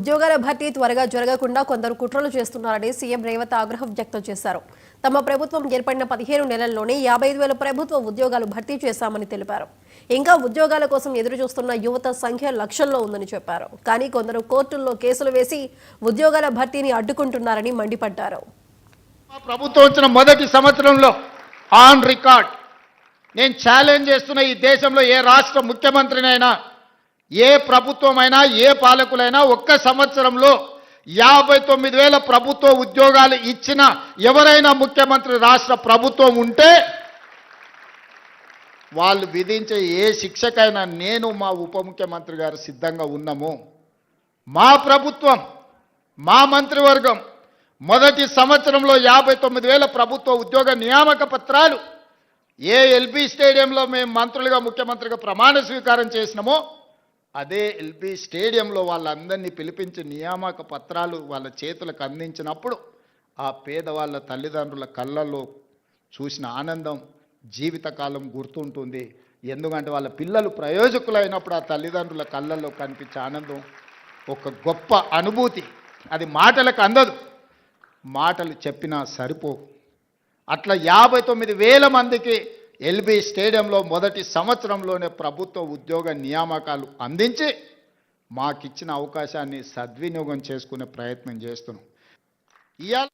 ఉద్యోగాల భర్తీ త్వరగా జరగకుండా కొందరు కుట్రలు చేస్తున్నారని సీఎం రేవంత్ ఆగ్రహం వ్యక్తం చేశారు. తమ ప్రభుత్వం ఏర్పడిన 15 నెలల్లోనే 55,000 ప్రభుత్వ ఉద్యోగాలు భర్తీ చేశామని తెలిపారు. ఇంకా ఉద్యోగాల కోసం ఎదురు చూస్తున్న యువత సంఖ్య లక్షల్లో ఉందని చెప్పారు. కానీ కొందరు కోర్టుల్లో కేసులు వేసి ఉద్యోగాల భర్తీని అడ్డుకుంటున్నారని మండిపడ్డారు. ప్రభుత్వం వచ్చిన మొదటి సంవత్సరంలో ఆన్ రికార్డ్ నేను ఛాలెంజ్ చేస్తున్న ఈ దేశంలో ఏ రాష్ట్ర ముఖ్యమంత్రినైనా ఏ ప్రభుత్వమైనా ఏ పాలకులైనా ఒక్క సంవత్సరంలో 59,000 ప్రభుత్వ ఉద్యోగాలు ఇచ్చిన ఎవరైనా ముఖ్యమంత్రి రాష్ట్ర ప్రభుత్వం ఉంటే వాళ్ళు విధించే ఏ శిక్షకైనా నేను మా ఉప ముఖ్యమంత్రి గారు సిద్ధంగా ఉన్నాము. మా ప్రభుత్వం మా మంత్రివర్గం మొదటి సంవత్సరంలో 59,000 ప్రభుత్వ ఉద్యోగ నియామక పత్రాలు ఏ ఎల్బీ స్టేడియంలో మేము మంత్రులుగా ముఖ్యమంత్రిగా ప్రమాణ స్వీకారం చేసినామో అదే ఎల్బీ స్టేడియంలో వాళ్ళందరినీ పిలిపించి నియామక పత్రాలు వాళ్ళ చేతులకు అందించినప్పుడు ఆ పేదవాళ్ళ తల్లిదండ్రుల కళ్ళల్లో చూసిన ఆనందం జీవితకాలం గుర్తుంటుంది. ఎందుకంటే వాళ్ళ పిల్లలు ప్రయోజకులైనప్పుడు ఆ తల్లిదండ్రుల కళ్ళల్లో కనిపించే ఆనందం ఒక గొప్ప అనుభూతి. అది మాటలకు అందదు, మాటలు చెప్పినా సరిపో. అట్లా 59,000 మందికి ఎల్బీ స్టేడియంలో మొదటి సంవత్సరంలోనే ప్రభుత్వ ఉద్యోగ నియామకాలు అందించి మాకిచ్చిన అవకాశాన్ని సద్వినియోగం చేసుకునే ప్రయత్నం చేస్తున్నాం. ఇవాళ